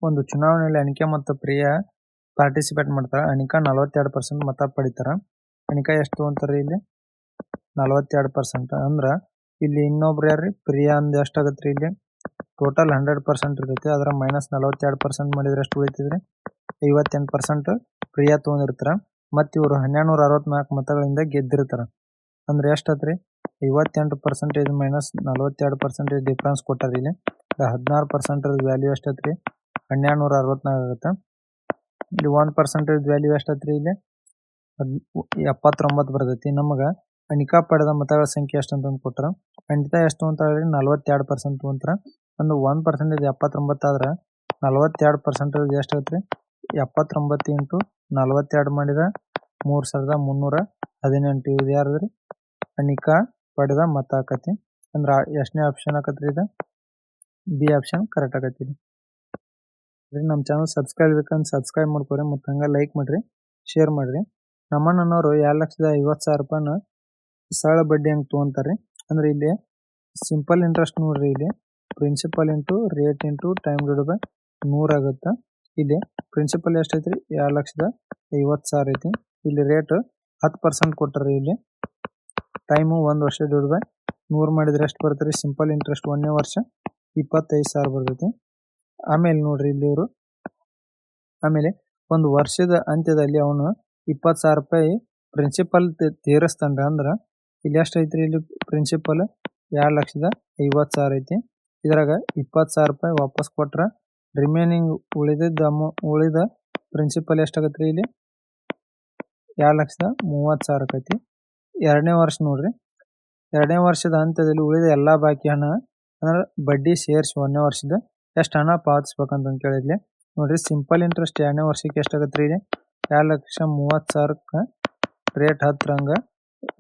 ಒಂದು ಚುನಾವಣೆಯಲ್ಲಿ ಅನಿಕಾ ಮತ್ತು ಪ್ರಿಯಾ ಪಾರ್ಟಿಸಿಪೇಟ್ ಮಾಡ್ತಾರ. ಅನಿಕಾ 42% ಮತ ಪಡಿತಾರ. ಅನಿಕಾ ಎಷ್ಟು ಅಂತಾರೆ ಇಲ್ಲಿ 42%. ಅಂದ್ರ ಇಲ್ಲಿ ಇನ್ನೊಬ್ರು ಯಾರ್ರಿ ಪ್ರಿಯಾ ಅಂದ್ ಎಷ್ಟಾಗತ್ರಿ ಇಲ್ಲಿ ಟೋಟಲ್ 100% ಇರ್ತೈತಿ. ಅದರ -42% ಮಾಡಿದ್ರೆ ಎಷ್ಟು ಉಳಿತಿದ್ರಿ 58% ಪ್ರಿಯಾ ತಗೊಂಡಿರ್ತಾರ. ಮತ್ ಇವ್ರು 1264 ಮತಗಳಿಂದ ಗೆದ್ದಿರ್ತಾರ. ಅಂದ್ರೆ ಎಷ್ಟಾತ್ರಿ 58% ಮೈನಸ್ 42% ಡಿಫ್ರೆನ್ಸ್ ಕೊಟ್ಟಾರ. ಇಲ್ಲಿ 16% ವ್ಯಾಲ್ಯೂ ಎಷ್ಟಾತ್ರಿ 1264 ಆಗುತ್ತೆ. ಇಲ್ಲಿ 1% ವ್ಯಾಲ್ಯೂ ಎಷ್ಟಾತ್ರಿ ಇಲ್ಲಿ 79 ಬರ್ತೈತಿ. ನಮಗ ಅನಿಕಾ ಪಡೆದ ಮತಗಳ ಸಂಖ್ಯೆ ಎಷ್ಟು ಅಂತ ಕೊಟ್ಟಾರ. ಅನಿತಾ ಎಷ್ಟು ಅಂತ ಹೇಳಿ 42% ಅಂತರ. ಒಂದು 1% 79 ಆದ್ರ 42% ಎಷ್ಟಾಗತ್ರಿ 79 ಇಂಟು 42 ಮಾಡಿದ 3318. ಇದು ಯಾರದ್ರಿ ಅನಿಕಾ ಪಡೆದ ಮತ ಆಕತಿ. ಅಂದ್ರ ಎಷ್ಟನೇ ಆಪ್ಷನ್ ಆಕತ್ರಿ ಇದು ಬಿ ಆಪ್ಷನ್ ಕರೆಕ್ಟ್ ಆಕತಿ. ನಮ್ಮ ಚಾನಲ್ ಸಬ್ಸ್ಕ್ರೈಬ್ ಬೇಕಂದ್ರೆ ಸಬ್ಸ್ಕ್ರೈಬ್ ಮಾಡ್ಕೊರಿ ಮತ್ತು ಹಂಗ ಲೈಕ್ ಮಾಡ್ರಿ, ಶೇರ್ ಮಾಡ್ರಿ. ನಮ್ಮಣ್ಣನವರು 2,50,000 ರೂಪಾಯಿನ ಸರಳ ಬಡ್ಡಿ ಹಂಗೆ ತೊಗೊಂತಾರೆ. ಅಂದ್ರೆ ಇಲ್ಲಿ ಸಿಂಪಲ್ ಇಂಟ್ರೆಸ್ಟ್ ನೋಡ್ರಿ, ಇಲ್ಲಿ principal into rate into time divided by 100 ಆಗುತ್ತೆ. ಇಲ್ಲಿ ಪ್ರಿನ್ಸಿಪಲ್ ಎಷ್ಟೈತ್ರಿ 2,50,000 ಐತಿ. ಇಲ್ಲಿ ರೇಟ್ 10% ಕೊಟ್ಟಾರ. ಇಲ್ಲಿ ಟೈಮು 1 ವರ್ಷ ಡಿವೈಡೆಡ್ ಬೈ 100 ಮಾಡಿದ್ರೆ ಎಷ್ಟು ಬರ್ತೈತಿ ಸಿಂಪಲ್ ಇಂಟ್ರೆಸ್ಟ್ 1ನೇ ವರ್ಷ 25,000 ಬರ್ತೈತಿ. ಆಮೇಲೆ ನೋಡ್ರಿ ಇಲ್ಲಿ ಇವರು ಆಮೇಲೆ ಒಂದು ವರ್ಷದ ಅಂತ್ಯದಲ್ಲಿ ಅವನು 20,000 ರೂಪಾಯಿ ಪ್ರಿನ್ಸಿಪಲ್ ತೀರಿಸ್ತಾನ್ರಿ. ಅಂದ್ರ ಇಲ್ಲಿ ಎಷ್ಟು ಐತ್ರಿ ಇಲ್ಲಿ ಪ್ರಿನ್ಸಿಪಲ್ 2,50,000 ಐತಿ. ಇದ್ರಾಗ 20,000 ರೂಪಾಯಿ ವಾಪಸ್ ಕೊಟ್ರ ರಿಮೈನಿಂಗ್ ಉಳಿದ ಪ್ರಿನ್ಸಿಪಲ್ ಎಷ್ಟಾಗತ್ರಿ ಇಲ್ಲಿ 2,30,000 ಆಕೈತಿ. 2ನೇ ವರ್ಷ ನೋಡ್ರಿ, 2ನೇ ವರ್ಷದ ಹಂತದಲ್ಲಿ ಉಳಿದ ಎಲ್ಲಾ ಬಾಕಿ ಹಣ ಅಂದ್ರೆ ಬಡ್ಡಿ ಸೇರಿಸಿ 1ನೇ ವರ್ಷದ ಎಷ್ಟು ಹಣ ಪಾವತಿಸ್ಬೇಕಂತ ಕೇಳಿದ್ಲಿ. ನೋಡ್ರಿ ಸಿಂಪಲ್ ಇಂಟ್ರೆಸ್ಟ್ 2ನೇ ವರ್ಷಕ್ಕೆ ಎಷ್ಟಾಗತ್ರಿ ಇಲ್ಲಿ 2,30,000 rate 10 Ranga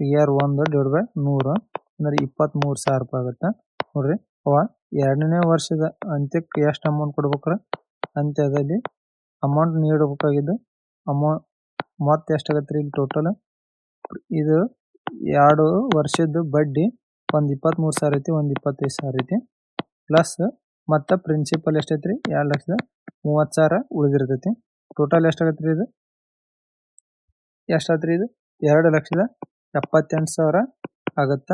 year 1 divide by 100 ಅಂದ್ರೆ 23,000 ರೂಪಾಯಿ ಆಗುತ್ತೆ. ನೋಡ್ರಿ ಅವ 2ನೇ ವರ್ಷದ ಅಂತ್ಯಕ್ಕೆ ಎಷ್ಟು ಅಮೌಂಟ್ ಕೊಡ್ಬೇಕ್ರ ಅಂತ್ಯದಲ್ಲಿ ಅಮೌಂಟ್ ನೀಡಬೇಕಾಗಿದ್ದು ಮೊತ್ತ ಎಷ್ಟಾಗತ್ರಿ ಇಲ್ಲಿ ಟೋಟಲ್ ಇದು 2 ವರ್ಷದ ಬಡ್ಡಿ ಒಂದು 23,000 ಐತಿ, ಒಂದು 25,000 ಐತಿ. ಪ್ಲಸ್ ಮತ್ತ ಪ್ರಿನ್ಸಿಪಲ್ ಎಷ್ಟೈತ್ರಿ 2,30,000 ಉಳಿದಿರ್ತೈತಿ. ಟೋಟಲ್ ಎಷ್ಟಾಗತ್ರಿ ಇದು ಎಷ್ಟಾತ್ರಿ ಇದು 2,78,000 ಆಗತ್ತ.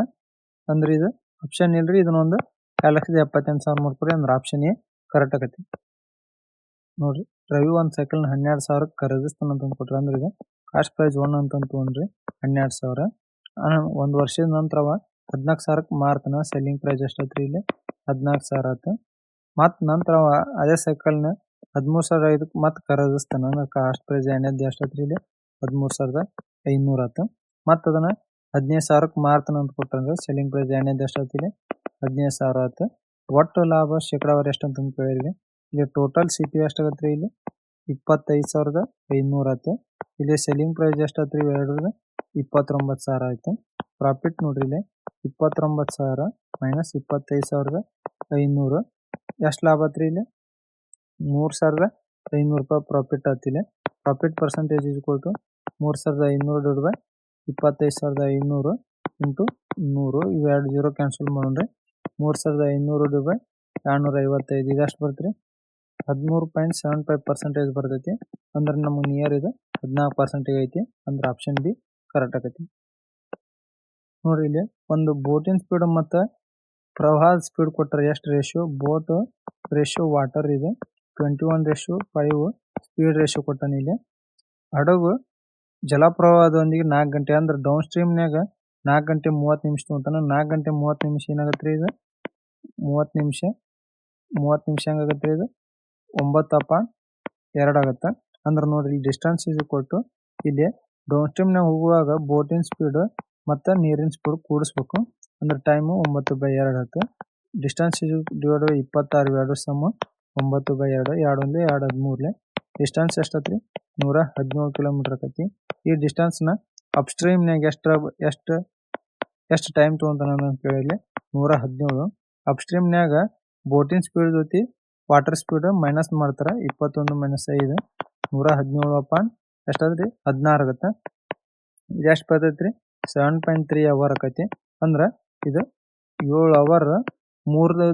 ಅಂದ್ರೆ ಇದು ಆಪ್ಷನ್ ಇಲ್ರಿ, ಇದನ್ನೊಂದು 2,78,000 ಮಾಡ್ಕೊರಿ. ಅಂದ್ರೆ ಆಪ್ಷನ್ ಎ ಕರೆಕ್ಟ್ ಆಗತ್ತೆ. ನೋಡ್ರಿ ರವಿ ಒಂದು ಸೈಕಲ್ 12,000 ಖರೀದಿಸ್ತಾನಂತ ಕೊಟ್ರಿ. ಅಂದ್ರೆ ಇದು ಕಾಸ್ಟ್ ಪ್ರೈಸ್ 1 ಅಂತ ತೊಗೊಂಡ್ರಿ 12,000. ಒಂದು ವರ್ಷದ ನಂತರ 14,000 ಮಾರ್ತಾನ. ಸೆಲ್ಲಿಂಗ್ ಪ್ರೈಸ್ ಎಷ್ಟೈತ್ರಿ ಇಲ್ಲಿ 14,000 ಆಯ್ತು. ಮತ್ ನಂತರ ಅದೇ ಸೈಕಲ್ನ 13,500 ಮತ್ ಖರೀದಿಸ್ತಾನ. ಅಂದ್ರೆ ಕಾಸ್ಟ್ ಪ್ರೈಸ್ ಏನೇದು ಎಷ್ಟೈತ್ರಿ ಇಲ್ಲಿ 13,500 ಆಯ್ತು. ಮತ್ ಅದನ್ನ 15,000 ಮಾರ್ತಾನ ಅಂತ ಕೊಟ್ಟಂದ್ರೆ ಸೆಲ್ಲಿಂಗ್ ಪ್ರೈಸ್ ಏನೇದು ಎಷ್ಟೈತಿ ಇಲ್ಲಿ 15,000 ಆಯ್ತು. ಒಟ್ಟು ಲಾಭ ಶೇಕಡಾವಾರು ಎಷ್ಟು ಅಂತ ಕೇಳಿದ್ವಿ. ಇಲ್ಲಿ ಟೋಟಲ್ ಸಿಪಿ ಎಷ್ಟಾಗತ್ರಿ ಇಲ್ಲಿ 25,500 ಆಯ್ತು. ಇಲ್ಲಿ ಸೆಲ್ಲಿಂಗ್ ಪ್ರೈಸ್ ಎಷ್ಟಾತ್ರಿ 29,000 ಆಯ್ತು. ಪ್ರಾಫಿಟ್ ನೋಡ್ರಿ ಇಲ್ಲಿ 29,000 ಮೈನಸ್ 25,500 ಎಷ್ಟು ಲಾಭ ಆತ್ರಿ ಇಲ್ಲಿ 3,500 ರೂಪಾಯಿ ಪ್ರಾಫಿಟ್ ಆತಿಲ್ಲ. Profit percentage equal to 3,500 divide by 25,500 into 100. ಇವೆರಡು 0 ಕ್ಯಾನ್ಸಲ್ ಮಾಡೋಣ್ರಿ. 3,500 ಡಿವೈಡ್ ಬೈ 255 ಇದೆಷ್ಟು ಬರ್ತೀರಿ 13.75% ಬರ್ತೈತಿ. ಅಂದ್ರೆ ನಮಗೆ ನಿಯರ್ ಇದು 14% ಐತಿ. ಅಂದ್ರೆ ಆಪ್ಷನ್ ಬಿ ಕರೆಕ್ಟ್ ಆಗೈತಿ. ನೋಡ್ರಿ ಇಲ್ಲಿ ಒಂದು ಬೋಟಿನ ಸ್ಪೀಡ್ ಮತ್ತು ಪ್ರವಾಹದ ಸ್ಪೀಡ್ ಕೊಟ್ಟರೆ ಎಷ್ಟು ರೇಷಿಯೋ ಬೋಟ್ ರೇಷಿಯೋ ವಾಟರ್ ಇದೆ 21:5 ಸ್ಪೀಡ್ ರೇಷಿಯೋ ಕೊಟ್ಟಾನ. ಇಲ್ಲಿ ಹಡಗು ಜಲಪ್ರವಾಹದೊಂದಿಗೆ 4 ಗಂಟೆ ಅಂದ್ರೆ ಡೌನ್ ಸ್ಟ್ರೀಮ್ನಾಗ 4 ಗಂಟೆ 30 ನಿಮಿಷ ತಗೊಂತಾನ. 4 ಗಂಟೆ 30 ನಿಮಿಷ ಏನಾಗತ್ರಿ ಇದು 30 ನಿಮಿಷ ಹೆಂಗಾಗತ್ರಿ ಇದು 9:2 ಆಗತ್ತ. ಅಂದ್ರೆ ನೋಡ್ರಿ ಡಿಸ್ಟೆನ್ಸ್ ಇಸ್ ಈಕ್ವಲ್ ಟು ಇಲ್ಲಿ ಡೌನ್ ಸ್ಟ್ರೀಮ್ನಾಗ ಹೋಗುವಾಗ ಬೋಟಿನ ಸ್ಪೀಡ್ ಮತ್ತು ನೀರಿನ ಸ್ಪೀಡ್ ಕೂಡಿಸ್ಬೇಕು. ಅಂದ್ರೆ ಟೈಮು 9/2 ಆಯ್ತು. ಡಿಸ್ಟೆನ್ಸ್ ಡಿವೈಡ್ ಬೈ 26 2 ಸಮ 9/2 2 13 ಡಿಸ್ಟೆನ್ಸ್ ಎಷ್ಟಾತ್ರಿ 117 ಕಿಲೋಮೀಟರ್ ಆಕೈತಿ. ಈ ಡಿಸ್ಟೆನ್ಸ್ನ ಅಪ್ ಸ್ಟ್ರೀಮ್ನಾಗ ಎಷ್ಟು ಟೈಮ್ ತೊಗೊಂತಾನ ಅಂತ ಕೇಳಿಲ್ಲಿ 117. ಅಪ್ ಸ್ಟ್ರೀಮ್ನಾಗ ಬೋಟಿನ ಸ್ಪೀಡ್ ಜೊತೆ ವಾಟರ್ ಸ್ಪೀಡ್ ಮೈನಸ್ ಮಾಡ್ತಾರ 21 - 5 117 ಎಷ್ಟಾದ್ರಿ 16 ಆಗುತ್ತೆ. ಇದು ಎಷ್ಟು ಬರ್ತೈತ್ರಿ 7.3 ಅವರ್ ಆಕೈತಿ. ಅಂದ್ರೆ ಇದು 7 ಅವರ್ 3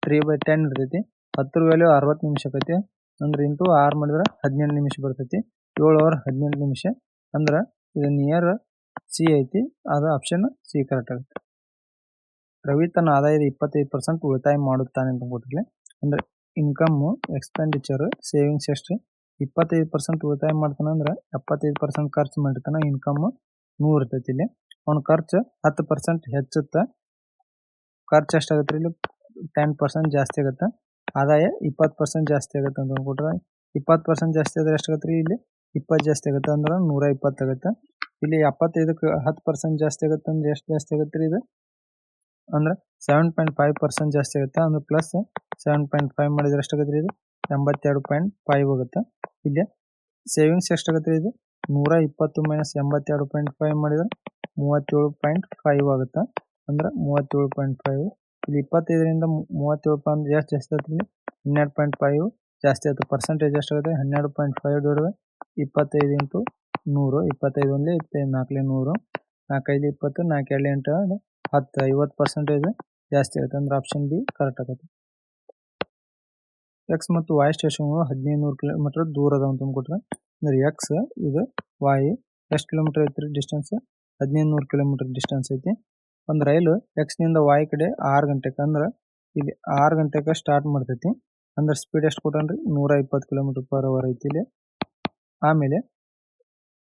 3/10 ಇರ್ತೈತಿ. 10 ವ್ಯಾಲ್ಯೂ 60 ನಿಮಿಷ ಆಕೈತಿ ಅಂದ್ರೆ ಇಂಟು 6 ಮಾಡಿದ್ರೆ 18 ನಿಮಿಷ ಬರ್ತೈತಿ 7 ಅವರ್ 18 ನಿಮಿಷ ಅಂದ್ರೆ ಇದು ನಿಯರ್ ಸಿ ಐತಿ ಅದು ಆಪ್ಷನ್ ಸಿ ಕರೆಕ್ಟ್ ಆಗುತ್ತೆ. ರವಿ ತನ್ನ ಆದಾಯದ 25% ಉಳಿತಾಯ ಮಾಡುತ್ತಾನೆ ಅಂತ ಕೊಟ್ಟಿರ್ಲಿ ಅಂದ್ರೆ ಇನ್ಕಮ್ ಎಕ್ಸ್ಪೆಂಡಿಚರ್ ಸೇವಿಂಗ್ಸ್ ಎಷ್ಟು 25% ಉಳಿತಾಯ ಮಾಡ್ತಾನೆ ಅಂದ್ರೆ 75% ಖರ್ಚು ಮಾಡಿರ್ತಾನೆ ಇನ್ಕಮ್ 100 ಇರ್ತೈತಿ. ಇಲ್ಲಿ ಅವ್ನ ಖರ್ಚು 10% ಹೆಚ್ಚುತ್ತಾ ಖರ್ಚು ಎಷ್ಟಾಗುತ್ತೆ ಇಲ್ಲಿ 10% ಜಾಸ್ತಿ ಆಗುತ್ತೆ ಆದಾಯ 20% ಜಾಸ್ತಿ ಆಗುತ್ತೆ ಅಂತ ಅಂದ್ಕೊಟ್ರೆ 20% ಜಾಸ್ತಿ ಆದ್ರೆ ಎಷ್ಟಾಗತ್ತೆ ಇಲ್ಲಿ 20 ಜಾಸ್ತಿ ಆಗುತ್ತೆ ಅಂದ್ರೆ 120 ಆಗುತ್ತೆ. ಇಲ್ಲಿ 75ಕ್ಕೆ 10% ಜಾಸ್ತಿ ಆಗುತ್ತೆ ಅಂದ್ರೆ ಎಷ್ಟು ಜಾಸ್ತಿ ಆಗುತ್ತೆ ಇದು ಅಂದ್ರೆ 7.5% ಜಾಸ್ತಿ ಆಗುತ್ತೆ ಅಂದ್ರೆ ಪ್ಲಸ್ 7.5 ಮಾಡಿದ್ರೆ ಎಷ್ಟಾಗುತ್ತೆ ಇದು 82.5 ಆಗುತ್ತೆ. ಇಲ್ಲಿ ಸೇವಿಂಗ್ಸ್ ಎಷ್ಟಾಗುತ್ತೆ ಇದು 120 ಮೈನಸ್ 82.5 ಮಾಡಿದ್ರೆ 37.5 ಆಗುತ್ತೆ ಅಂದ್ರೆ 37.5 ಇಲ್ಲಿ 25ರಿಂದ 37 ಅಂದ್ರೆ ಎಷ್ಟು ಜಾಸ್ತಿ ಆಗುತ್ತೆ ಇಲ್ಲಿ 12.5 ಜಾಸ್ತಿ ಆಗುತ್ತೆ ಪರ್ಸೆಂಟೇಜ್ ಎಷ್ಟಾಗುತ್ತೆ 12.5 25 ಇಂಟು 100 25 ಒಂದೇ 4 100 4 5 20 4 2 8 10 50% ಜಾಸ್ತಿ ಆಗುತ್ತೆ ಅಂದ್ರೆ ಆಪ್ಷನ್ ಬಿ ಕರೆಕ್ಟ್ ಆಗುತ್ತೆ. ಎಕ್ಸ್ ಮತ್ತು ವಾಯ್ ಸ್ಟೇಷನ್ಗಳು 1500 ಕಿಲೋಮೀಟರ್ ದೂರ ಅದಾವ ಅಂತ ಕೊಟ್ರೆ ಅಂದ್ರೆ ಎಕ್ಸ್ ಇದು ವಾಯ್ ಎಷ್ಟು ಕಿಲೋಮೀಟರ್ ಐತಿ ಡಿಸ್ಟೆನ್ಸ್ 1500 ಕಿಲೋಮೀಟರ್ ಡಿಸ್ಟೆನ್ಸ್ ಐತಿ. ಒಂದು ರೈಲು ಎಕ್ಸ್ ನಿಂದ ವಾಯ್ ಕಡೆ 6 ಗಂಟೆಗೆ ಅಂದ್ರೆ ಇಲ್ಲಿ 6 ಗಂಟೆಗೆ ಸ್ಟಾರ್ಟ್ ಮಾಡ್ತೈತಿ ಅಂದ್ರೆ ಸ್ಪೀಡ್ ಎಷ್ಟು ಕೊಟ್ಟನ್ರಿ 120 ಕಿಲೋಮೀಟರ್ ಪರ್ ಅವರ್ ಐತಿ ಇಲ್ಲಿ. ಆಮೇಲೆ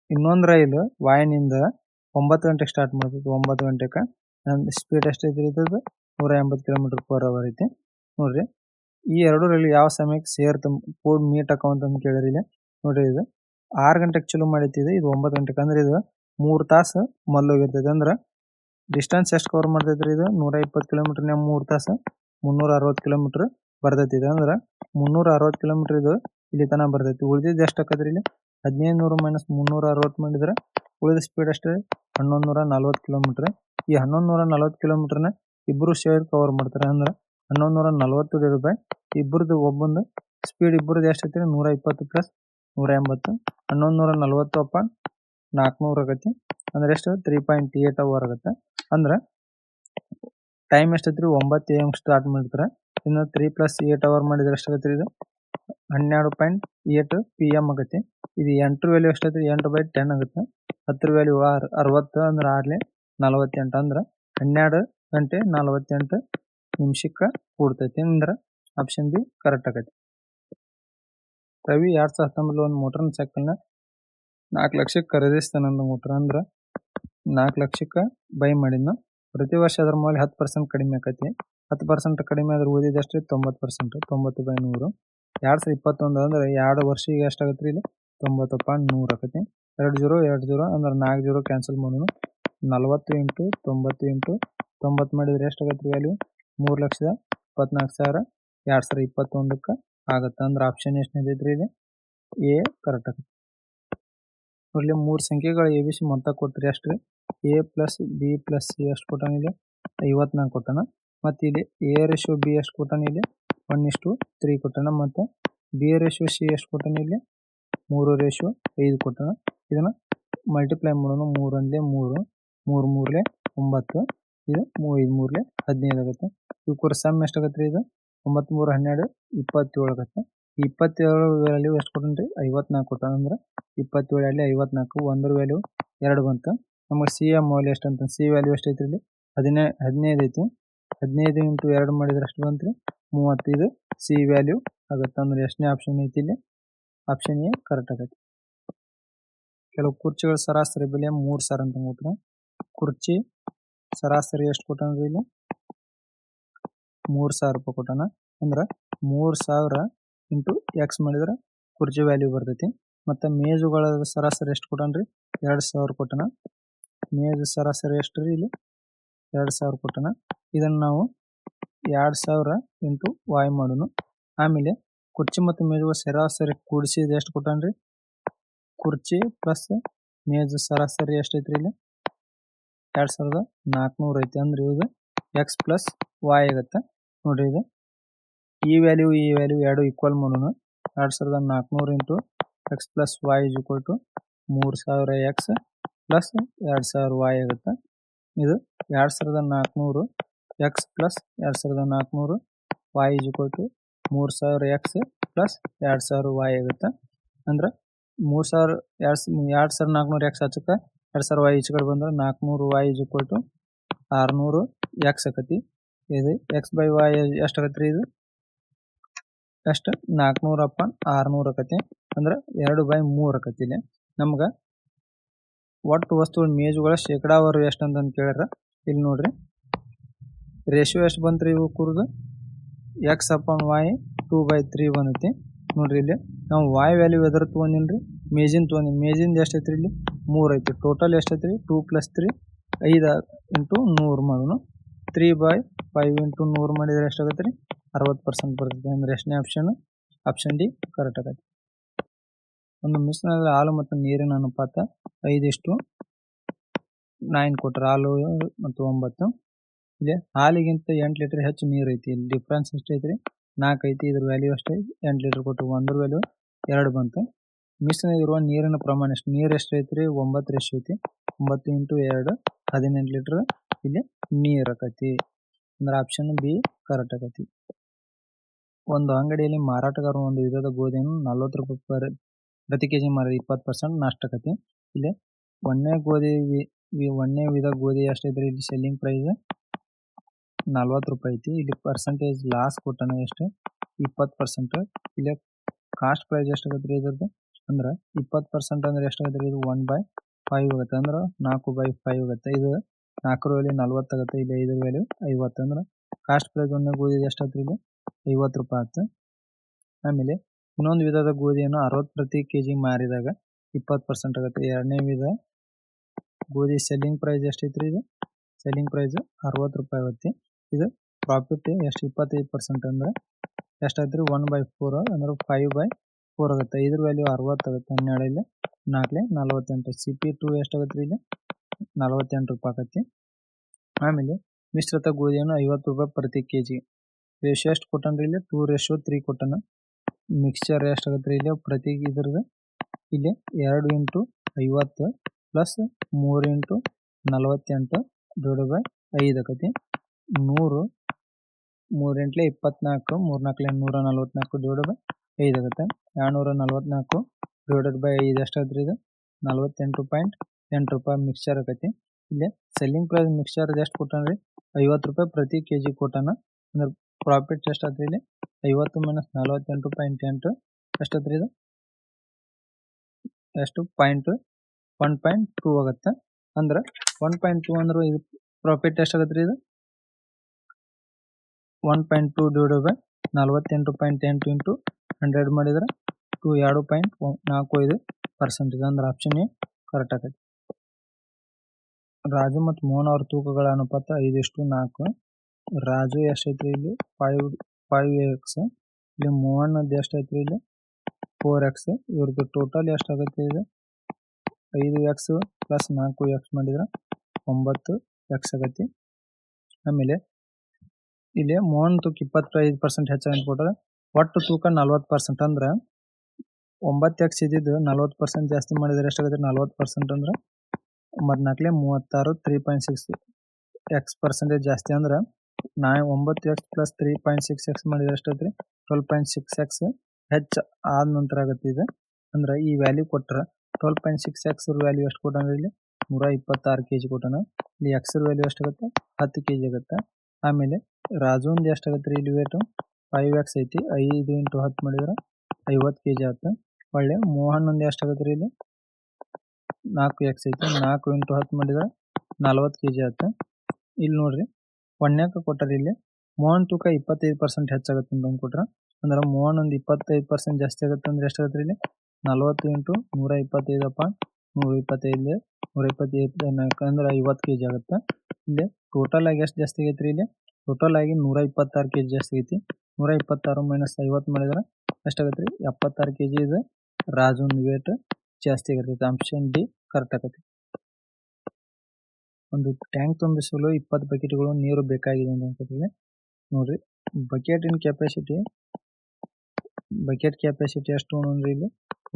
ಇನ್ನೊಂದು ರೈಲು ವಾಯ್ನಿಂದ 9 ಗಂಟೆಗೆ ಸ್ಟಾರ್ಟ್ ಮಾಡ್ತೈತಿ 9 ಗಂಟೆಗೆ ಸ್ಪೀಡ್ ಎಷ್ಟು ಐತಿ ಇದ್ರದ್ದು 180 ಕಿಲೋಮೀಟರ್ ಪರ್ ಅವರ್ ಐತಿ. ನೋಡ್ರಿ ಈ ಎರಡು ರೈಲು ಯಾವ ಸಮಯಕ್ಕೆ ಕೂಡ್ ಮೀಟ್ ಅಕೌಂಟ್ ಅಂತ ಕೇಳಿರಿ ಇಲ್ಲಿ ನೋಡ್ರಿ ಇದು 6 ಗಂಟೆಗೆ ಚಲೋ ಮಾಡೈತಿ ಇದು 9 ಗಂಟೆಗೆ ಅಂದ್ರೆ ಇದು 3 ತಾಸು ಮಲ್ಲೋಗಿರ್ತೈತಿ ಅಂದ್ರೆ ಡಿಸ್ಟೆನ್ಸ್ ಎಷ್ಟು ಕವರ್ ಮಾಡ್ತೈತ್ರಿ ಇದು 120 ಕಿಲೋಮೀಟರ್ 3 ತಾಸು 360 ಕಿಲೋಮೀಟರ್ ಬರ್ತೈತಿ ಇದು ಅಂದ್ರೆ 360 ಕಿಲೋಮೀಟರ್ ಇದು ಇಲ್ಲಿ ತನಕ ಬರ್ತೈತಿ. ಉಳಿದಿದ್ದು ಎಷ್ಟು ಆಕತ್ರಿ ಇಲ್ಲಿ 1500 ಮೈನಸ್ 360 ಮಾಡಿದ್ರೆ ಉಳಿದ ಸ್ಪೀಡ್ ಅಷ್ಟೇ 1140 ಕಿಲೋಮೀಟರ್. ಈ 1140 ಕಿಲೋಮೀಟರ್ನ ಇಬ್ಬರು ಶೇರ್ ಕವರ್ ಮಾಡ್ತಾರೆ ಅಂದ್ರೆ 1140 ಡಿವೈಡ್ ಬೈ ಇಬ್ಬರದು ಒಬ್ಬಂದು ಸ್ಪೀಡ್ ಇಬ್ಬರದು ಎಷ್ಟು ಐತಿ 120 ಪ್ಲಸ್ 180 1140 ಅಪ್ಪ 400 ಆಗೈತಿ ಅಂದ್ರೆ ಎಷ್ಟು 3.8 ಅವರ್ ಆಗುತ್ತೆ ಅಂದ್ರೆ ಟೈಮ್ ಎಷ್ಟೈತ್ರಿ 9 AM ಸ್ಟಾರ್ಟ್ ಮಾಡಿರ್ತಾರೆ ಇನ್ನು 3 + 8 ಅವರ್ ಮಾಡಿದ್ರೆ ಎಷ್ಟಾಗತ್ತೆ ಇದು 12.8 PM ಆಗತ್ತೆ. ಇದು 8 ವ್ಯಾಲ್ಯೂ ಎಷ್ಟೈತ್ರಿ 8/10 ಆಗುತ್ತೆ 10 ವ್ಯಾಲ್ಯೂ 60 ಅಂದ್ರೆ 6 48 ಅಂದ್ರೆ 12 ಗಂಟೆ 48 ನಿಮಿಷಕ್ಕೆ ಕೂಡ್ತೈತಿ ಅಂದ್ರೆ ಆಪ್ಷನ್ ಬಿ ಕರೆಕ್ಟ್ ಆಗೈತಿ. ರವಿ 2019 ಒಂದು ಮೋಟರ್ ಸೈಕಲ್ನ 4 ಲಕ್ಷಕ್ಕೆ ಖರೀದಿಸ್ತಾನೆ ಅಂತ ಮೋಟರ್ ಅಂದ್ರೆ 4 ಲಕ್ಷಕ್ಕೆ ಬೈ ಮಾಡಿದ್ನು ಪ್ರತಿ ವರ್ಷ ಅದರ ಮೌಲ್ಯ 10% ಕಡಿಮೆ ಆಕೈತಿ 10% ಕಡಿಮೆ ಆದ್ರೆ ಉಳಿದಿದ್ದು ಎಷ್ಟು 90% 90/100 2021 ಅಂದ್ರೆ 2 ವರ್ಷಕ್ಕೆ ಎಷ್ಟಾಗತ್ತೆ ಇಲ್ಲಿ 90/100 ಆಕೈತಿ 20 ಅಂದ್ರೆ 4 0 ಕ್ಯಾನ್ಸಲ್ ಮಾಡೋಣ 40 ಇಂಟು 90 ಇಂಟು 90 ಮಾಡಿದ್ರೆ ಎಷ್ಟಾಗತ್ತೆ ವ್ಯಾಲ್ಯೂ 3,24,000 2021ಕ್ಕೆ ಆಗುತ್ತೆ ಅಂದ್ರೆ ಆಪ್ಷನ್ ಎಷ್ಟು ನಿಂತೈತ್ರಿ ಇಲ್ಲಿ ಎ ಕರೆಕ್ಟ್ ಆಗುತ್ತೆ. ಇಲ್ಲಿ 3 ಸಂಖ್ಯೆಗಳು ಎ ಬಿ ಸಿ ಮೊತ್ತ ಕೊಟ್ಟರೆ ಎಷ್ಟು ರೀ A plus B plus C ಎಷ್ಟು ಕೊಟ್ಟಾನ ಇಲ್ಲಿ 54 ಕೊಟ್ಟಾನ ಮತ್ತು ಇಲ್ಲಿ ಎ ರೇಷಿಯೋ ಬಿ ಎಷ್ಟು ಕೊಟ್ಟಾನ ಇಲ್ಲಿ 1:3 ಕೊಟ್ಟಾನ ಮತ್ತು ಬಿ ರೇಷಿಯೋ ಸಿ ಎಷ್ಟು ಕೊಟ್ಟಾನ ಇಲ್ಲಿ 3:5 ಕೊಟ್ಟಾನ. ಇದನ್ನ ಮಲ್ಟಿಪ್ಲೈ ಮಾಡೋಣ 3 1 3 3 3 9 ಇದು 5 3 15 ಆಗುತ್ತೆ. ಇವಕ್ಕೂರ ಸಮ್ ಎಷ್ಟಾಗತ್ತೆ ರೀ ಇದು 9 3 12 27 ಆಗುತ್ತೆ. 27 ವ್ಯಾಲ್ಯೂ ಎಷ್ಟು ಕೊಟ್ಟನ್ರಿ 54 ಕೊಟ್ಟಾನ ಅಂದ್ರೆ 27 ಅಲ್ಲಿ 54 ಒಂದರ ವ್ಯಾಲ್ಯೂ 2 ಬಂತು. ನಮಗೆ ಸಿ ಯ ಮೌಲ್ಯ ಎಷ್ಟು ಅಂತ ಸಿ ವ್ಯಾಲ್ಯೂ ಎಷ್ಟು ಐತಿ ಇಲ್ಲಿ 15 ಐತಿ 15 ಇಂಟು 2 ಮಾಡಿದ್ರೆ ಎಷ್ಟು ಬಂತು ರೀ 30 ಇದು ಸಿ ವ್ಯಾಲ್ಯೂ ಆಗುತ್ತೆ ಅಂದ್ರೆ ಎಷ್ಟನೇ ಆಪ್ಷನ್ ಐತಿ ಇಲ್ಲಿ ಆಪ್ಷನ್ ಎ ಕರೆಕ್ಟ್ ಆಗೈತಿ. ಕೆಲವು ಕುರ್ಚಿಗಳ ಸರಾಸರಿ ಬೆಲೆ 3,000 ಅಂತ ಕೊಟ್ಟರೆ ಕುರ್ಚಿ ಸರಾಸರಿ ಎಷ್ಟು ಕೊಟ್ಟಾನ್ರಿ ಇಲ್ಲಿ 3,000 ರೂಪಾಯಿ ಕೊಟ್ಟಾನ ಅಂದ್ರೆ 3,000 ಇಂಟು ಎಕ್ಸ್ ಮಾಡಿದ್ರೆ ಕುರ್ಚಿ ವ್ಯಾಲ್ಯೂ ಬರ್ತೈತಿ. ಮತ್ತು ಮೇಜುಗಳ ಸರಾಸರಿ ಎಷ್ಟು ಕೊಟ್ಟಾನ್ರಿ 2,000 ಕೊಟ್ಟಾನ ಮೇಜು ಸರಾಸರಿ ಎಷ್ಟು ರೀ ಇಲ್ಲಿ 2,000 ಕೊಟ್ಟಾನ. ಇದನ್ನು ನಾವು 2,000 ಇಂಟು ವಾಯ್ ಮಾಡೋಣ. ಆಮೇಲೆ ಕುರ್ಚಿ ಮತ್ತು ಮೇಜುಗಳ ಸರಾಸರಿ ಕೂಡಿಸಿದ ಎಷ್ಟು ಕೊಟ್ಟಾನ್ರಿ ಕುರ್ಚಿ ಪ್ಲಸ್ ಮೇಜು ಸರಾಸರಿ ಎಷ್ಟೈತ್ರಿ ಇಲ್ಲಿ 2,400 ಐತಿ ಅಂದ್ರೆ ಇದು ಎಕ್ಸ್ ಪ್ಲಸ್ ವಾಯ್ ಆಗುತ್ತೆ ನೋಡ್ರಿ. ಇದು ಈ ವ್ಯಾಲ್ಯೂ ಎರಡು ಈಕ್ವಲ್ ಮಾಡೋಣ 2,400 into X plus Y is equal to 3,000 X plus 2,000 Y ಆಗುತ್ತೆ. ಇದು 2,400 X plus 2,400 Y is equal to 3000 X plus 2000 Y ಆಗುತ್ತೆ. ಅಂದ್ರೆ 2400 ಎಕ್ಸ್ ಹಚ್ಚಕ್ಕೆ 2000 ವೈ ಈಚೆ ಕಡೆ ಬಂದ್ರೆ 400 Y is equal to 600 X ಆಕತಿ. ಇದು ಎಕ್ಸ್ ಬೈ ವೈ ಎಷ್ಟು ಆಗತ್ರಿ? ಇದು ಎಷ್ಟು 400 ಅಪಾನ್ 600 ಆಕತಿ. ಅಂದ್ರೆ 2/3 ಆಕತಿ. ಇಲ್ಲಿ ನಮ್ಗೆ ಒಟ್ಟು ವಸ್ತುಗಳ ಮೇಜುಗಳ ಶೇಕಡಾವಾರು ಎಷ್ಟು ಅಂತ ಕೇಳ್ಯಾರ. ಇಲ್ಲಿ ನೋಡ್ರಿ ರೇಷಿಯೋ ಎಷ್ಟು ಬಂತ್ರಿ ಇವು ಕುರ್ದು ಎಕ್ಸ್ ಅಪಾನ್ ವೈ 2/3 ಬಂದೈತಿ. ನೋಡ್ರಿ ಇಲ್ಲಿ ನಾವು ವೈ ವ್ಯಾಲ್ಯೂ ಎದ್ರ ತೊಗೊಂಡಿನ್ರಿ? ಮೇಜಿನ್ ತೊಗೊಂಡಿನಿ. ಮೇಜಿಂದ ಎಷ್ಟು ಐತ್ರಿ? ಇಲ್ಲಿ 3 ಐತಿ. ಟೋಟಲ್ ಎಷ್ಟು ಐತ್ರಿ? 2 + 3 5 ಇಂಟು 100 ಮಾಡೋಣ. 3/5 ಇಂಟು 100 ಮಾಡಿದ್ರೆ ಎಷ್ಟಾಗತ್ತೆ ರೀ? 60% ಬರ್ತೈತಿ. ಅಂದ್ರೆ ಎಷ್ಟನೇ ಆಪ್ಷನ್ ಡಿ ಕರೆಕ್ಟ್ ಆಗತ್ತೆ. ಒಂದು ಮಿಶ್ರಣದಲ್ಲಿ ಹಾಲು ಮತ್ತು ನೀರಿನ ಅನುಪಾತ 5:9 ಕೊಟ್ಟರೆ ಹಾಲು ಮತ್ತು 9. ಇಲ್ಲಿ ಹಾಲಿಗಿಂತ 8 ಲೀಟರ್ ಹೆಚ್ಚು ನೀರು ಐತಿ. ಇಲ್ಲಿ ಡಿಫ್ರೆನ್ಸ್ ಎಷ್ಟು ಐತ್ರಿ? 4 ಐತಿ. ಇದ್ರ ವ್ಯಾಲ್ಯೂ ಅಷ್ಟೇ 8 ಲೀಟರ್ ಕೊಟ್ಟರು. ಒಂದ್ರ ವ್ಯಾಲ್ಯೂ 2 ಬಂತು. ಮಿಶ್ರಣ ಇರುವ ನೀರಿನ ಪ್ರಮಾಣ ಎಷ್ಟು? ನೀರು ಎಷ್ಟು ಐತ್ರಿ? 9 ರೇಷಿಯೋ ಐತಿ. 9 ಇಂಟು 2 18 ಲೀಟರ್ ಇಲ್ಲಿ ನೀರು ಆಕತಿ. ಅಂದ್ರೆ ಆಪ್ಷನ್ ಬಿ ಕರೆಕ್ಟ್ ಆಕತಿ. ಒಂದು ಅಂಗಡಿಯಲ್ಲಿ ಮಾರಾಟಗಾರರು ಒಂದು ವಿಧದ ಗೋಧಿಯನ್ನು 40 ರೂಪಾಯಿ ಪ್ರತಿ ಕೆಜಿ ಮಾರಿದ 20% ನಷ್ಟ ಆಕತಿ. ಇಲ್ಲಿ ಒಂದನೇ ವಿಧ ಗೋಧಿ ಎಷ್ಟೈತ್ರಿ? ಇಲ್ಲಿ ಸೆಲ್ಲಿಂಗ್ ಪ್ರೈಸ್ 40 ರೂಪಾಯಿ ಐತಿ. ಇಲ್ಲಿ ಪರ್ಸೆಂಟೇಜ್ ಲಾಸ್ ಕೊಟ್ಟನ ಎಷ್ಟು? 20%. ಇಲ್ಲಿ ಕಾಸ್ಟ್ ಪ್ರೈಸ್ ಎಷ್ಟಾಗತ್ರಿ ಇದ್ರದ್ದು? ಅಂದ್ರೆ 20% ಅಂದ್ರೆ ಎಷ್ಟಾಗತ್ರಿ? ಇದು 1/5 ಆಗುತ್ತೆ. ಅಂದ್ರೆ 4/5 ಆಗುತ್ತೆ. ಇದು 4 ವ್ಯಾಲ್ಯೂ 40 ಆಗುತ್ತೆ. ಇಲ್ಲಿ 5 ವ್ಯಾಲ್ಯೂ 50. ಅಂದ್ರೆ ಕಾಸ್ಟ್ ಪ್ರೈಸ್ ಒಂದನೇ ಗೋಧಿ ಎಷ್ಟಾಗ್ತದೆ? ಇಲ್ಲಿ 50 ರೂಪಾಯಿ ಆಯ್ತು. ಆಮೇಲೆ ಇನ್ನೊಂದು ವಿಧದ ಗೋಧಿಯನ್ನು 60 ಪ್ರತಿ ಕೆಜಿ ಮಾರಿದಾಗ 20% ಆಗುತ್ತೆ. ಎರಡನೇ ವಿಧ ಗೋಧಿ ಸೆಲ್ಲಿಂಗ್ ಪ್ರೈಸ್ ಎಷ್ಟೈತ್ರಿ? ಇದು ಸೆಲ್ಲಿಂಗ್ ಪ್ರೈಸ್ 60 ರೂಪಾಯಿ ಆಗುತ್ತೆ. ಇದು ಪ್ರಾಫಿಟ್ ಎಷ್ಟು? 25% ಅಂದ್ರೆ ಎಷ್ಟಾಯ್ತು? 1/4 ಅಂದ್ರೆ 5/4 ಆಗುತ್ತೆ. ಇದ್ರ ವ್ಯಾಲ್ಯೂ 60 ಆಗುತ್ತೆ. 12 ಇಲ್ಲಿ 4 48. CP2 ಎಷ್ಟಾಗತ್ತೆ? ಇಲ್ಲಿ 48 ರೂಪಾಯಿ ಆಕತಿ. ಆಮೇಲೆ ಮಿಶ್ರಿತ ಗೋಧಿಯನ್ನು 50 ರೂಪಾಯಿ ಪ್ರತಿ ಕೆಜಿ. ರೇಷಿಯೋ ಎಷ್ಟು ಕೊಟ್ಟನ್ರಿ? ಇಲ್ಲಿ 2:3 ಕೊಟ್ಟನ. ಮಿಕ್ಸ್ಚರ್ ಎಷ್ಟಾಗತ್ರಿ? ಇಲ್ಲಿ ಪ್ರತಿ ಇದ್ರದ್ದು ಇಲ್ಲಿ 2 ಇಂಟು 50 ಪ್ಲಸ್ 3 ಇಂಟು 48 /5 ಆಕತಿ. 100 3 ಎಂಟ್ಲೆ 24 3 4 144 /5 ಆಗುತ್ತೆ. 244 /5 ಎಷ್ಟಾದ್ರಿ? ಇದು 48.8 ರೂಪಾಯಿ ಮಿಕ್ಸ್ಚರ್ ಆಕತಿ. ಇಲ್ಲಿ ಸೆಲ್ಲಿಂಗ್ ಪ್ರೈಸ್ ಮಿಕ್ಸ್ಚರ್ ಎಷ್ಟು ಕೊಟ್ಟನ್ರಿ? 50 ರೂಪಾಯಿ ಪ್ರತಿ ಕೆಜಿ ಕೊಟ್ಟನ. ಅಂದ್ರೆ ಪ್ರಾಫಿಟ್ ಎಷ್ಟಾದ್ರಿ? ಇಲ್ಲಿ 50 ಮೈನಸ್ 48.8 ಎಷ್ಟಾದ್ರಿ? ಇದು ಎಷ್ಟು? 1.2 ಆಗುತ್ತೆ. ಅಂದ್ರೆ 1.2 ಅಂದ್ರೆ ಇದು ಪ್ರಾಫಿಟ್ ಎಷ್ಟಾಗತ್ರಿ? ಇದು 1.2 /48.8 ಇಂಟು 100 ಮಾಡಿದ್ರೆ 2.45%. ಅಂದ್ರೆ ಆಪ್ಷನ್ ಎ ಕರೆಕ್ಟ್ ಆಗತ್ತೆ. ರಾಜು ಮತ್ತು ಮೋಹನ್ ಅವ್ರ ತೂಕಗಳ ಅನುಪಾತ 5:4. ರಾಜು ಎಷ್ಟೈತ್ರಿ? ಇಲ್ಲಿ 5x. ಇಲ್ಲಿ ಮೋಹನ್ ಅದು ಎಷ್ಟೈತ್ರಿ? ಇಲ್ಲಿ 4x. ಇವ್ರದ್ದು ಟೋಟಲ್ ಎಷ್ಟಾಗುತ್ತೆ? ಇದು 5x ಪ್ಲಸ್ 4x ಮಾಡಿದ್ರೆ 9x ಆಗತ್ತೆ. ಆಮೇಲೆ ಇಲ್ಲಿ ಮೋಹನ್ ತೂಕ 25% ಹೆಚ್ಚಾಗಿ ಕೊಟ್ಟರೆ ಒಟ್ಟು ತೂಕ 40%. ಅಂದ್ರೆ 9x ಇದ್ದಿದ್ದು 40% ಜಾಸ್ತಿ ಮಾಡಿದ್ರೆ ಎಷ್ಟಾಗುತ್ತೆ? 40% ಅಂದ್ರೆ 9 36 3.6x ಪರ್ಸೆಂಟೇಜ್ ಜಾಸ್ತಿ. ಅಂದ್ರೆ 9x ಪ್ಲಸ್ 3.6x ಮಾಡಿದ್ರೆ ಎಷ್ಟಾಗುತ್ತೆ? 12.6x ಹೆಚ್ಚು ಆದ ನಂತರ ಆಗುತ್ತೆ ಇದು. ಅಂದ್ರೆ ಈ ವ್ಯಾಲ್ಯೂ ಕೊಟ್ಟರೆ 12.6x ವ್ಯಾಲ್ಯೂ ಎಷ್ಟು ಕೊಟ್ಟಂದ್ರೆ ಇಲ್ಲಿ 126 kg ಕೊಟ್ಟನ. ಇಲ್ಲಿ x ವ್ಯಾಲ್ಯೂ ಎಷ್ಟಾಗುತ್ತೆ? 10 kg ಆಗುತ್ತೆ. ಆಮೇಲೆ ರಾಜುಂದು ಎಷ್ಟಾಗತ್ತೆ ರೀ? ಇಲ್ಲಿ ವೇಟು 5x ಐತಿ. 5 ಇಂಟು 10 ಮಾಡಿದ್ರೆ 50 kg ಆಯ್ತು. ಒಳ್ಳೆ ಮೋಹನ್ ಒಂದು ಎಷ್ಟಾಗತ್ತೆ ರೀ? ಇಲ್ಲಿ 4x ಐತಿ. 4 ಇಂಟು 10 ಮಾಡಿದ್ರೆ 40 kg ಆಯ್ತು. ಇಲ್ಲಿ ನೋಡ್ರಿ ಒಂದ್ಯಾಕ ಕೊಟ್ಟರೆ ಇಲ್ಲಿ ಮೋಹನ್ ತೂಕ 25% ಹೆಚ್ಚಾಗುತ್ತೆ ಅಂತ ಕೊಟ್ರೆ. ಅಂದ್ರೆ ಮೋಹನ್ ಒಂದು 25% ಜಾಸ್ತಿ ಆಗುತ್ತೆ. ಅಂದ್ರೆ ಎಷ್ಟಾಗತ್ತೆ ಇಲ್ಲಿ 40 ಇಂಟು 125 125 125 ಅಂದ್ರೆ 50 kg ಆಗುತ್ತೆ. ಇಲ್ಲಿ ಟೋಟಲ್ ಆಗಿ ಎಷ್ಟು ಜಾಸ್ತಿ ಆಗೈತ್ರಿ? ಇಲ್ಲಿ ಟೋಟಲ್ ಆಗಿ 126 kg ಜಾಸ್ತಿ ಐತಿ. 126 ಮೈನಸ್ 50 ಮಾಡಿದ್ರೆ ಎಷ್ಟಾಗತ್ತೆ? 76 kg ಇದೆ. ರಾಜುನ್ ವೇಟ್ ಜಾಸ್ತಿ ಆಗಿರ್ತೈತೆ. ಆಪ್ಷನ್ ಡಿ ಕರೆಕ್ಟ್ ಆಗತ್ತೆ. ಒಂದು ಟ್ಯಾಂಕ್ ತುಂಬಿಸಲು 20 ಬಕೆಟ್ಗಳು ನೀರು ಬೇಕಾಗಿದೆ ಅಂತ ಅನ್ಕೋತೀವಿ. ನೋಡ್ರಿ ಬಕೆಟಿನ ಬಕೆಟ್ ಕ್ಯಾಪಾಸಿಟಿ ಎಷ್ಟು ಅಂದ್ರೆ ಇಲ್ಲಿ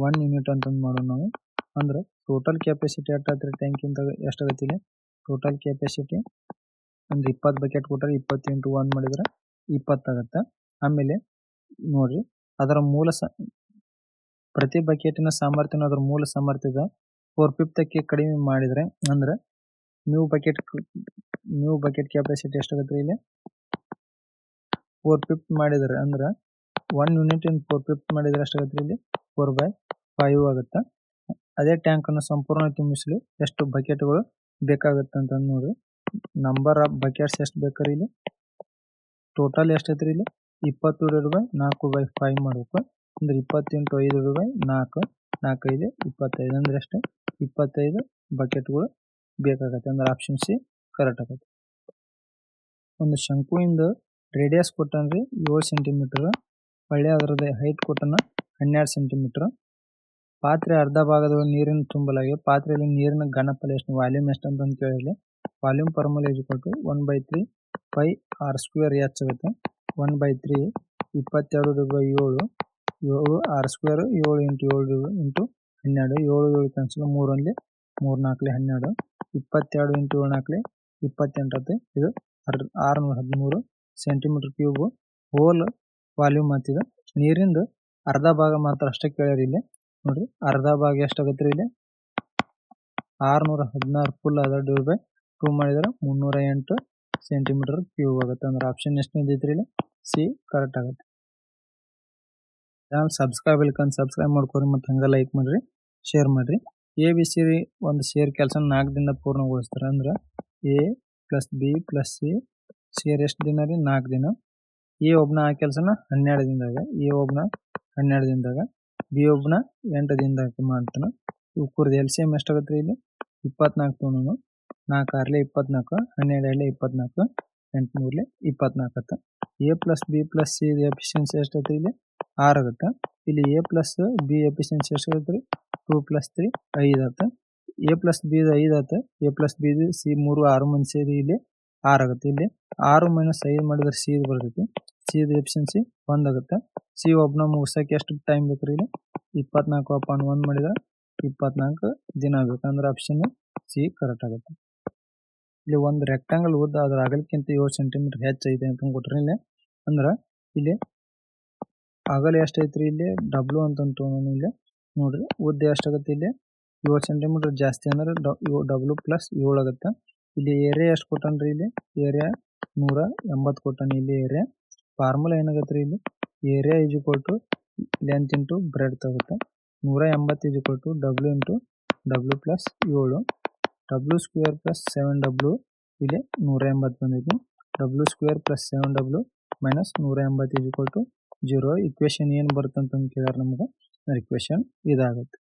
1 ಯೂನಿಟ್ ಅಂತ ಮಾಡೋಣ ನಾವು. ಅಂದ್ರೆ ಟೋಟಲ್ ಕ್ಯಾಪಾಸಿಟಿ ಎಷ್ಟಾಗ್ತದೆ ಟ್ಯಾಂಕಿಂದ ಎಷ್ಟಾಗತ್ತೆ? ಇಲ್ಲಿ ಟೋಟಲ್ ಕ್ಯಾಪಾಸಿಟಿ ಒಂದು 20 ಬಕೆಟ್ ಕೊಟ್ಟರೆ 20 ಇಂಟು 1 ಮಾಡಿದ್ರೆ 20 ಆಗುತ್ತೆ. ಆಮೇಲೆ ನೋಡ್ರಿ ಅದರ ಪ್ರತಿ ಬಕೆಟಿನ ಸಾಮರ್ಥ್ಯನ ಅದರ ಮೂಲ ಸಾಮರ್ಥ್ಯದ 4/5 ಕಡಿಮೆ ಮಾಡಿದ್ರೆ ಅಂದ್ರೆ ನ್ಯೂ ಬಕೆಟ್ ಕೆಪಾಸಿಟಿ ಎಷ್ಟಾಗತ್ತೆ ಇಲ್ಲಿ 4/5 ಮಾಡಿದ್ರೆ ಅಂದ್ರೆ 1 ಯೂನಿಟ್ ಇನ್ 4/5 ಮಾಡಿದ್ರೆ ಎಷ್ಟಾಗತ್ತೆ ಇಲ್ಲಿ 4/5 ಆಗುತ್ತೆ. ಅದೇ ಟ್ಯಾಂಕ್ ಅನ್ನು ಸಂಪೂರ್ಣ ತುಂಬಿಸಲು ಎಷ್ಟು ಬಕೆಟ್ಗಳು ಬೇಕಾಗುತ್ತೆ ಅಂತ ನೋಡ್ರಿ. ನಂಬರ್ ಆಫ್ ಬಕೆಟ್ಸ್ ಎಷ್ಟು ಬೇಕಾದ್ರೆ ಇಲ್ಲಿ ಟೋಟಲ್ ಎಷ್ಟೈತ್ರಿ ಇಲ್ಲಿ 20/4/5 ಮಾಡಬೇಕು ಅಂದ್ರೆ 20 × 5/4 4 25 ಅಂದ್ರೆ ಎಷ್ಟು 25 ಬಕೆಟ್ಗಳು ಬೇಕಾಗತ್ತೆ ಅಂದ್ರೆ ಆಪ್ಷನ್ ಸಿ ಕರೆಕ್ಟ್ ಆಗುತ್ತೆ. ಒಂದು ಶಂಕುವಿಂದ ರೇಡಿಯಸ್ ಕೊಟ್ಟನ್ರಿ 7 ಸೆಂಟಿಮೀಟರ್, ಹೊಳ್ಳಿ ಅದರದ್ದು ಹೈಟ್ ಕೊಟ್ಟನ 12 ಸೆಂಟಿಮೀಟರ್. ಪಾತ್ರೆ ಅರ್ಧ ಭಾಗದೊಳಗೆ ನೀರಿನ ತುಂಬಲಾಗಿದೆ. ಪಾತ್ರೆಯಲ್ಲಿ ನೀರಿನ ಘನಫಲ ಎಷ್ಟು ವಾಲ್ಯೂಮ್ ಎಷ್ಟು ಅಂತ ಕೇಳಿದ್ರೆ ವಾಲ್ಯೂಮ್ ಫಾರ್ಮುಲಾ = 1/3 πr² h ಆಗುತ್ತೆ. 1/3 22/7 7 r² 7 × 7 × 12 7 ಕ್ಯಾನ್ಸಲ್ 3 1 3 4 12 22 × 7 4 28 ಇದು 613 ಸೆಂಟಿಮೀಟರ್ ಕ್ಯೂಬ್ ಹೋಲ್ ವಾಲ್ಯೂಮ್ ಆಗ್ತಿದೆ. ನೀರಿಂದ ಅರ್ಧ ಭಾಗ ಮಾತ್ರ ಅಷ್ಟೇ ಕೇಳ್ಯಾರ ಇಲ್ಲಿ ನೋಡ್ರಿ. ಅರ್ಧ ಭಾಗ ಎಷ್ಟಾಗತ್ತೆ ಇಲ್ಲಿ 616 ಫುಲ್ ಅದ /2 ಮಾಡಿದ್ರೆ 308 ಸೆಂಟಿಮೀಟರ್ ಕ್ಯೂಬ್ ಆಗುತ್ತೆ ಅಂದ್ರೆ ಆಪ್ಷನ್ ಎಷ್ಟು ಐತ್ರಿ ಇಲ್ಲಿ ಸಿ ಕರೆಕ್ಟ್ ಆಗುತ್ತೆ. ಚಾನಲ್ ಸಬ್ಸ್ಕ್ರೈಬ್ ಮಾಡ್ಕೊರಿ ಮತ್ತು ಹಂಗೆ ಲೈಕ್ ಮಾಡ್ರಿ ಶೇರ್ ಮಾಡ್ರಿ. ABC ಒಂದು ಶೇರ್ ಕೆಲಸ 4 ದಿನ ಪೂರ್ಣಗೊಳಿಸ್ತಾರೆ ಅಂದ್ರೆ A + B + C ಶೇರ್ ಎಷ್ಟು ದಿನ ರೀ 4 ದಿನ. A ಒಬ್ಬನ ಆ ಕೆಲಸನ 12 ದಿನದಾಗ, A ಒಬ್ಬನ 12 ದಿನದಾಗ, B ಒಬ್ಬನ 8 ದಿನದಾಗ ಮಾಡ್ತಾನೆ. ಇವ್ಕುರ್ದು LCM ಎಷ್ಟಾಗತ್ತೆ ರೀ ಇಲ್ಲಿ 24 ತೊಗೊಂಡು 4 6 24 12 24 8 3 24 ಆಗುತ್ತೆ. A + B + C ಎಫಿಷಿಯನ್ಸಿ ಎಷ್ಟಾಗುತ್ತೆ ಇಲ್ಲಿ 6 ಆಗುತ್ತೆ. ಇಲ್ಲಿ A + B ಎಫಿಷಿಯನ್ಸಿ ಎಷ್ಟಾಗುತ್ತೆ ರೀ 2 + 3 5 ಆಗುತ್ತೆ. A + B 5 ಆಗುತ್ತೆ. A + B C 3 6 ಮಂದಿ ಸೇರಿ ಇಲ್ಲಿ 6 ಆಗುತ್ತೆ. ಇಲ್ಲಿ 6 - 5 ಮಾಡಿದ್ರೆ C ಬರ್ತೈತಿ. C ಎಫಿಷಿಯನ್ಸಿ 1 ಆಗುತ್ತೆ. C ಒಬ್ಬನ ಮುಗಿಸಕ್ಕೆ ಎಷ್ಟು ಟೈಮ್ ಬೇಕು ರೀ ಇಲ್ಲಿ 24/1 ಮಾಡಿದ್ರೆ 24 ದಿನ ಬೇಕು ಅಂದ್ರೆ ಆಪ್ಷನ್ ಸಿ ಕರೆಕ್ಟ್ ಆಗುತ್ತೆ. ಇಲ್ಲಿ ಒಂದು ರೆಕ್ಟಾಂಗಲ್ ಉದ್ದ ಅದರ ಅಗಲಕ್ಕಿಂತ 7 ಸೆಂಟಿಮೀಟರ್ ಹೆಚ್ಚೈತೆ ಅಂತ ಕೊಟ್ರೆ ಇಲ್ಲಿ ಅಂದ್ರೆ ಇಲ್ಲಿ ಅಗಲ ಎಷ್ಟೈತ್ರಿ ಇಲ್ಲಿ W ಅಂತ ತೊಗೊಂಡು ಇಲ್ಲಿ ನೋಡ್ರಿ ಉದ್ದ ಎಷ್ಟಾಗುತ್ತೆ ಇಲ್ಲಿ 7 ಸೆಂಟಿಮೀಟರ್ ಜಾಸ್ತಿ ಅಂದ್ರೆ W + 7 ಆಗುತ್ತೆ. ಇಲ್ಲಿ ಏರಿಯಾ ಎಷ್ಟು ಕೊಟ್ಟನ್ರಿ ಇಲ್ಲಿ ಏರಿಯಾ 180 ಕೊಟ್ಟಾನ. ಇಲ್ಲಿ ಏರಿಯಾ ಫಾರ್ಮುಲಾ ಏನಾಗುತ್ತೆ ರೀ ಇಲ್ಲಿ ಏರಿಯಾ = ಲೆಂತ್ × ಬ್ರೆಡ್ತ್ ಆಗುತ್ತೆ. 180 = W × W + 7 W² + 7W ಇಲ್ಲಿ 180 ಬಂದೈತಿ. W² + 7W - 180 = 0. ಇಕ್ವೇಶನ್ ಏನು ಬರುತ್ತೆ ಅಂತ ಕೇಳ್ಯಾರ ನಮ್ಗೆ ಇಕ್ವೇಶನ್ ಇದಾಗುತ್ತೆ.